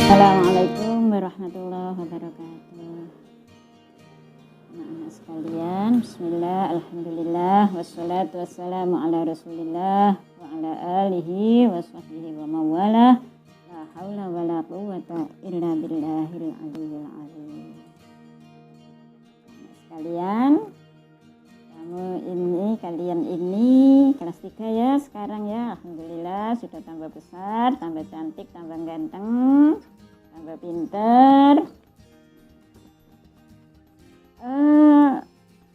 Assalamualaikum warahmatullahi wabarakatuh. Anak-anak sekalian, bismillah, alhamdulillah, wassalatu wassalamu ala rasulillah wa ala alihi wa sahbihi wa mawalah. La hawla wa la quwwata illa billahil aliyyil azim. Sekalian, kalian ini kelas 3 ya sekarang ya. Alhamdulillah sudah tambah besar, tambah cantik, tambah ganteng, tambah pinter.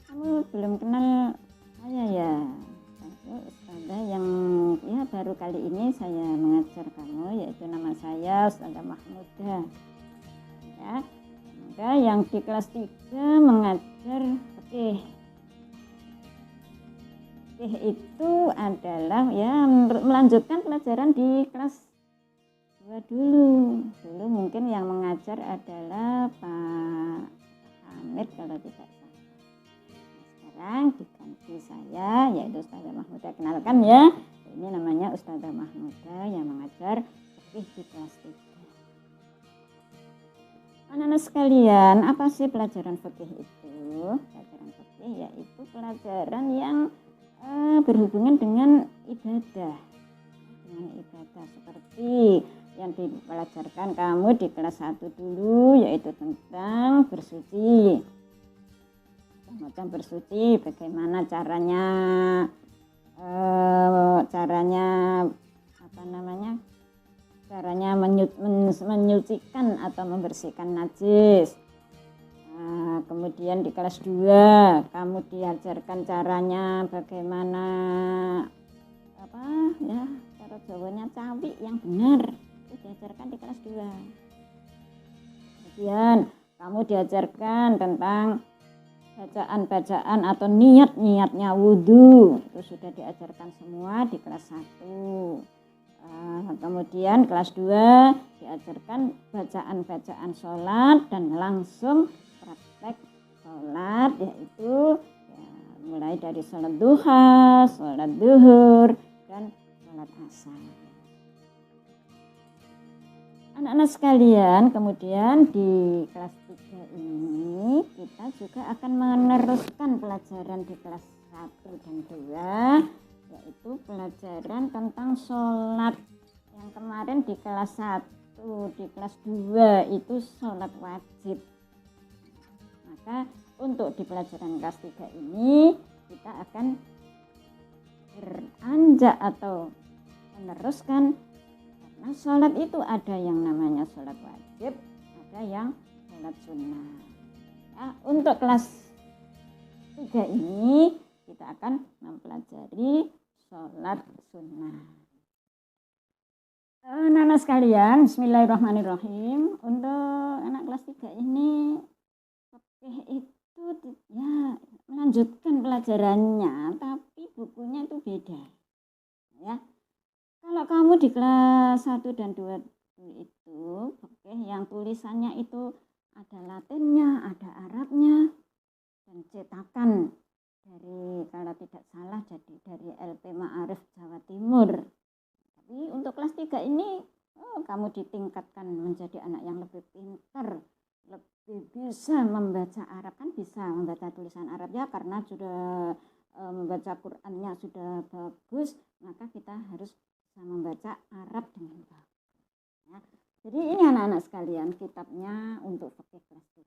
Kamu belum kenal saya ya. Saya Ustazah yang ya baru kali ini saya mengajar kamu, yaitu nama saya Ustazah Mahmudah. Ya, semoga yang di kelas 3 mengajar fikih. Fikih itu adalah ya melanjutkan pelajaran di kelas 2 dulu. Dulu mungkin yang mengajar adalah Pak Hamid kalau tidak salah. Sekarang diganti saya, yaitu Ustazah Mahmudah. Kenalkan ya, ini namanya Ustazah Mahmudah yang mengajar fikih di kelas 3. Anak-anak sekalian, apa sih pelajaran fikih itu? Pelajaran fikih yaitu pelajaran yang berhubungan dengan ibadah. Seperti yang dipelajarkan kamu di kelas 1 dulu, yaitu tentang bersuci. Macam bersuci, bagaimana caranya menyucikan atau membersihkan najis. Kemudian di kelas 2 kamu diajarkan caranya bagaimana cara Jawanya cawi yang benar, itu diajarkan di kelas 2. Kemudian kamu diajarkan tentang bacaan atau niatnya wudhu, itu sudah diajarkan semua di kelas 1. Kemudian kelas 2 diajarkan bacaan sholat dan langsung praktek sholat, yaitu mulai dari sholat duha, sholat duhur, dan sholat asar. Anak-anak sekalian, kemudian di kelas 3 ini kita juga akan meneruskan pelajaran di kelas 1 dan 2, yaitu pelajaran tentang sholat. Yang kemarin di kelas 1, di kelas 2 itu sholat wajib. Maka untuk di pelajaran kelas 3 ini kita akan beranjak atau meneruskan, karena sholat itu ada yang namanya sholat wajib, ada yang sholat sunnah. Ya, untuk kelas 3 ini kita akan mempelajari sholat sunnah. Anak-anak sekalian, bismillahirrahmanirrahim. Untuk anak kelas 3 ini fikih itu ya melanjutkan pelajarannya, tapi bukunya itu beda. Ya. Kalau kamu di kelas 1 dan 2 itu fikih yang tulisannya itu ada Latinnya, ada Arabnya, dan cetakan dari, kalau tidak salah, jadi dari LP Ma'arif Jawa Timur. Tapi untuk kelas 3 ini kamu ditingkatkan menjadi anak yang lebih pintar, lebih bisa membaca Arab, kan bisa membaca tulisan Arab ya, karena sudah membaca Qur'annya sudah bagus, maka kita harus bisa membaca Arab dengan bagus. Ya. Jadi ini anak-anak sekalian kitabnya untuk fikih kelas 3.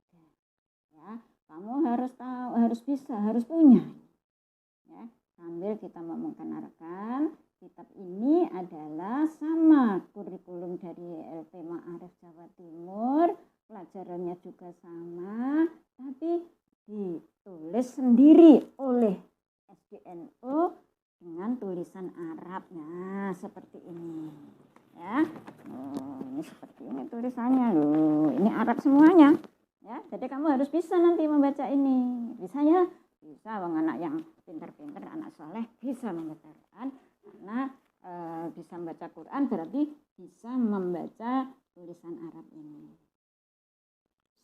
Ya, kamu harus tahu, harus bisa, harus punya. Ya, sambil kita memperkenalkan, kitab ini adalah sama kurikulum dari LP Ma'arif Jawa Timur, pelajarannya juga sama, tapi ditulis sendiri oleh SDNO dengan tulisan Arab. Nah, seperti ini. Ya, ini seperti ini tulisannya loh. Ini Arab semuanya. Ya, jadi kamu harus bisa nanti membaca ini. Bisa ya? Bisa, anak yang pintar-pintar, anak soleh bisa membaca Quran, karena bisa membaca Quran berarti bisa membaca tulisan Arab ini.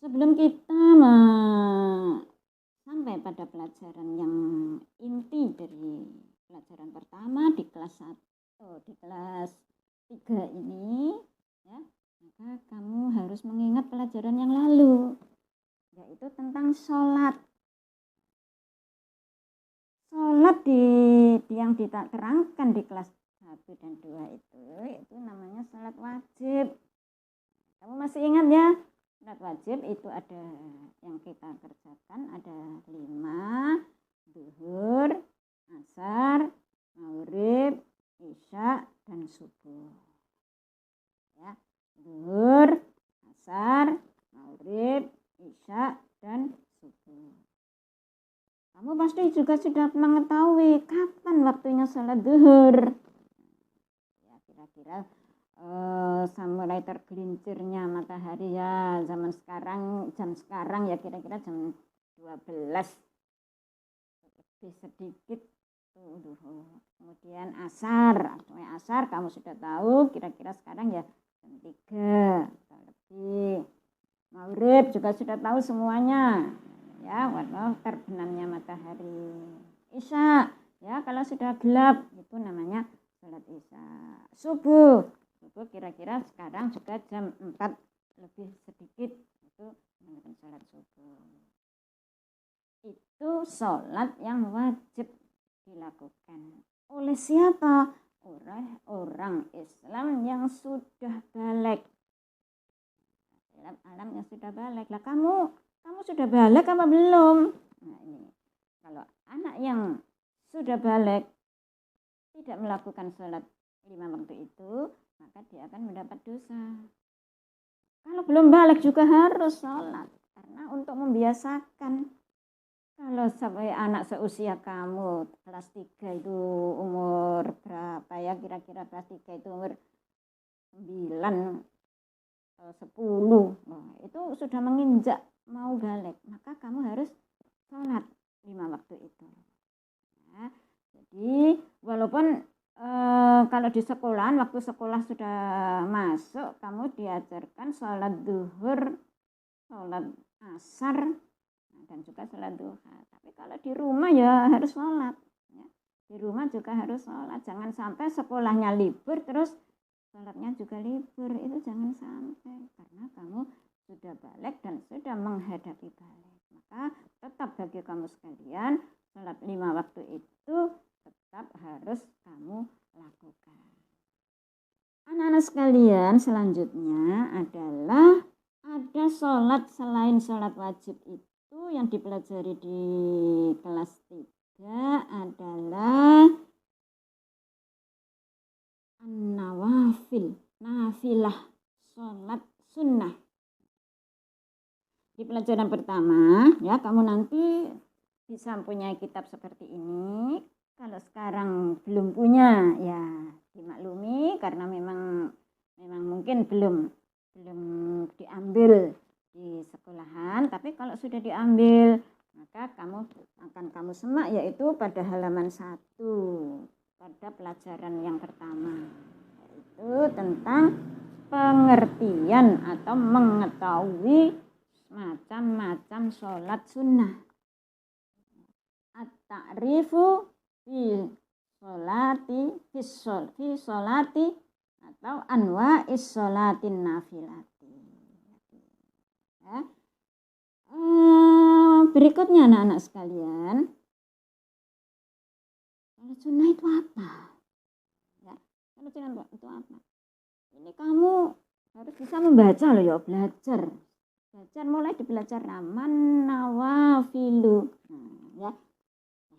Sebelum kita sampai pada pelajaran yang inti dari pelajaran pertama di kelas 1, di kelas 3 ini, ya, maka kamu harus mengingat pelajaran yang lalu, yaitu tentang sholat. Sholat yang diterangkan di kelas 1 dan 2 itu namanya sholat wajib. Kamu masih ingat ya? Sholat wajib itu ada yang kita kerjakan ada 5, zuhur, asar, maghrib, isya, dan subuh. Ya, zuhur, asar, maghrib, isya, dan subuh. Kamu pasti juga sudah mengetahui kapan waktunya sholat zuhur. Ya, kira-kira mulai tergelincirnya matahari ya jam sekarang ya kira-kira jam 12 lebih sedikit tuh. Kemudian asar kamu sudah tahu kira-kira sekarang ya jam 3 atau lebih. Maghrib juga sudah tahu semuanya ya, waktu terbenamnya matahari. Isya ya, kalau sudah gelap itu namanya sholat isya. Subuh kira-kira sekarang juga jam 4 lebih sedikit itu namanya sholat subuh. Itu sholat yang wajib dilakukan oleh siapa? Oleh orang Islam yang sudah balik. Alam yang sudah balik. Lah kamu sudah balik apa belum? Nah ini, kalau anak yang sudah balik tidak melakukan sholat 5 waktu itu, maka dia akan mendapat dosa. Kalau belum balik juga harus sholat, karena untuk membiasakan. Kalau sampai anak seusia kamu kelas 3 itu umur berapa ya, kira-kira kelas 3 itu umur 9 10, nah, itu sudah menginjak mau balik, maka kamu harus sholat 5 waktu itu. Nah, jadi walaupun kalau di sekolahan, waktu sekolah sudah masuk, kamu diajarkan sholat zuhur, sholat asar, dan juga sholat duha. Tapi kalau di rumah ya harus sholat. Ya. Di rumah juga harus sholat. Jangan sampai sekolahnya libur, terus sholatnya juga libur. Itu jangan sampai. Karena kamu sudah balik dan sudah menghadapi balik. Maka tetap bagi kamu sekalian, sholat 5 waktu itu tetap harus kamu lakukan. Anak-anak sekalian, selanjutnya adalah ada sholat selain sholat wajib itu yang dipelajari di kelas 3 adalah an-nawafil, nafilah, sholat sunnah. Di pelajaran pertama ya, kamu nanti bisa mempunyai kitab seperti ini. Kalau sekarang belum punya ya dimaklumi, karena memang mungkin belum diambil di sekolahan. Tapi kalau sudah diambil, maka kamu semak, yaitu pada halaman 1 pada pelajaran yang pertama, yaitu tentang pengertian atau mengetahui macam-macam sholat sunnah. At-ta'rifu fi sholati atau anwa'is sholatin nafilati. Ya. Berikutnya anak-anak sekalian, sholat sunnah itu apa? Ya, sholat sunnah itu apa? Ini kamu harus bisa membaca loh ya, belajar mulai belajar naman nawafilu. Ya.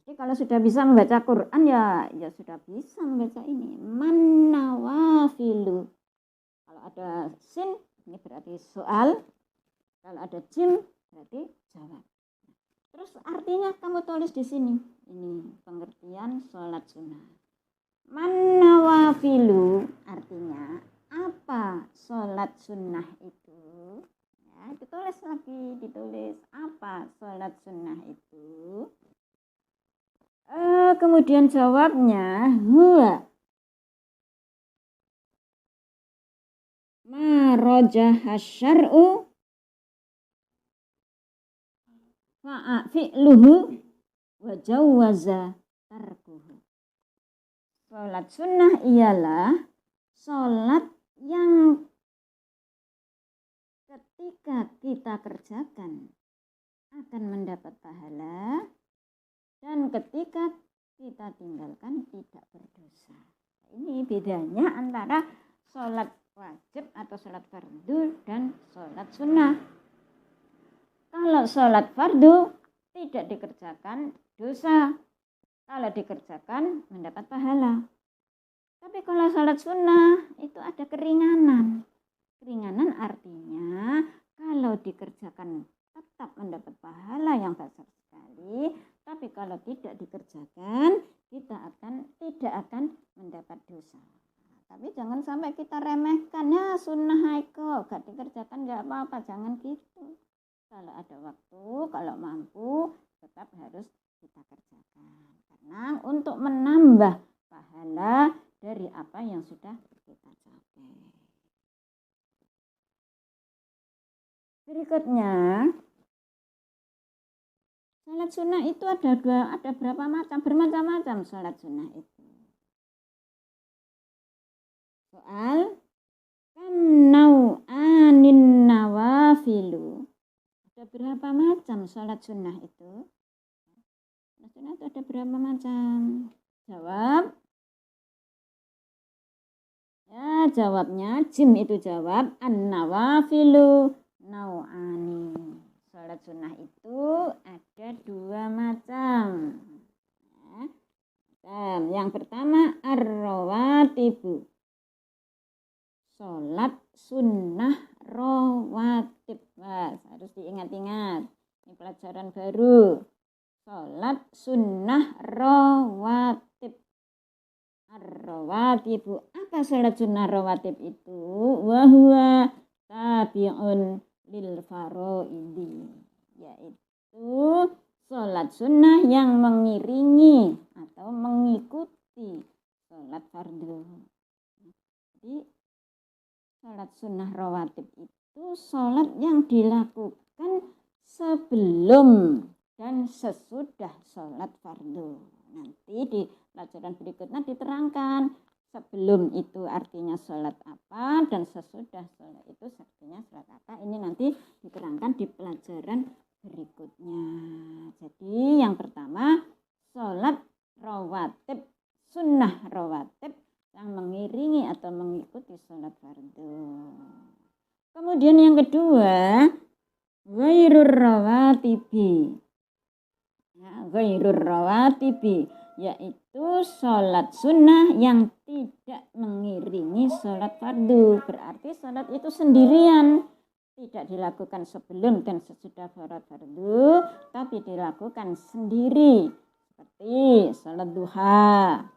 Jadi kalau sudah bisa membaca Quran ya sudah bisa membaca ini. Man nawafilu. Kalau ada sin ini berarti soal. Kalau ada jim berarti jawab. Terus artinya kamu tulis di sini. Ini pengertian sholat sunnah. Man nawafilu artinya apa sholat sunnah itu? Ya, ditulis apa sholat sunnah itu? Kemudian jawabnya huwa ma rajaha syar'u fi'luhu wa jawwaza tarkuhu. Salat sunnah ialah salat yang ketika kita kerjakan akan mendapat pahala, dan ketika kita tinggalkan tidak berdosa. Ini bedanya antara sholat wajib atau sholat fardu dan sholat sunnah. Kalau sholat fardu tidak dikerjakan dosa, kalau dikerjakan mendapat pahala. Tapi kalau sholat sunnah itu ada keringanan. Keringanan artinya kalau dikerjakan tetap mendapat pahala yang besar sekali, tapi kalau tidak dikerjakan tidak akan mendapat dosa. Tapi jangan sampai kita remehkan, ya sunnah aiko, gak dikerjakan gak apa-apa, jangan gitu. Kalau ada waktu, kalau mampu, tetap harus kita kerjakan. Karena untuk menambah pahala dari apa yang sudah kita capai. Berikutnya, sholat sunnah itu ada berapa macam? Bermacam-macam sholat sunnah itu. Soal kam nau'anin nawafilu. Ada berapa macam sholat sunnah itu? Sholat sunnah itu ada berapa macam? Jawab. Ya, jawabnya jim itu jawab an-nawafilu nau'ani. Sholat sunnah itu ada 2 macam. Yang pertama ar-rawatibu. Sholat sunnah rawatib. Harus diingat-ingat. Ini pelajaran baru. Sholat sunnah rawatib. Ar-rawatibu. Apa sholat sunnah rawatib itu? Wahuwa tabi'un lil faroidi. Yaitu sholat sunnah yang mengiringi atau mengikuti sholat fardu. Jadi sholat sunnah rawatib itu sholat yang dilakukan sebelum dan sesudah sholat fardu. Nanti di pelajaran berikutnya diterangkan sebelum itu artinya sholat apa dan sesudah sholat itu artinya sholat apa. Ini nanti diterangkan di pelajaran berikutnya. Jadi yang pertama sholat rawatib, sunnah rawatib yang mengiringi atau mengikuti sholat fardu. Kemudian yang kedua ghairur rawatibi. Ghairur rawatibi yaitu sholat sunnah yang tidak mengiringi sholat fardu. Berarti sholat itu sendirian, tidak dilakukan sebelum dan sesudah sholat fardu, tapi dilakukan sendiri. Seperti sholat duha,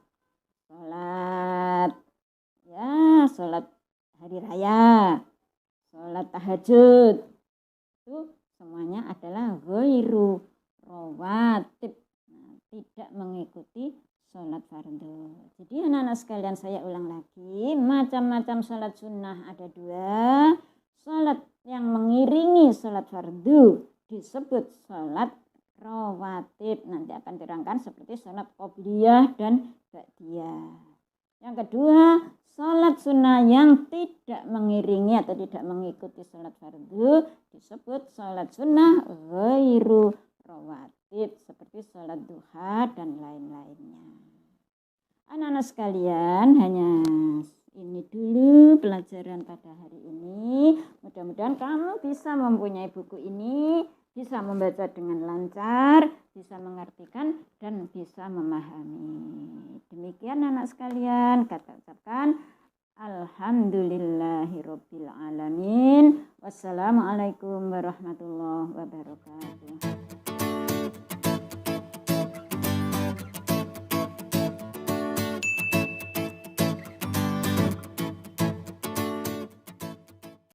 sholat hari raya, sholat tahajud. Itu semuanya adalah ghairu rawatib, tidak mengikuti sholat fardu. Jadi anak-anak sekalian saya ulang lagi, macam-macam sholat sunnah ada 2. Sholat yang mengiringi sholat fardu disebut sholat rawatib. Nanti akan diterangkan seperti sholat qobliyah dan ba'diyah. Yang kedua, sholat sunnah yang tidak mengiringi atau tidak mengikuti sholat fardu disebut sholat sunnah ghairu rawatib, seperti sholat duha dan lain-lainnya. Anak-anak sekalian, hanya ini dulu pelajaran pada hari ini. Mudah-mudahan kamu bisa mempunyai buku ini, bisa membaca dengan lancar, bisa mengartikan dan bisa memahami. Demikian anak sekalian, kata ucapkan alhamdulillahirabbil alamin. Wassalamualaikum warahmatullahi wabarakatuh.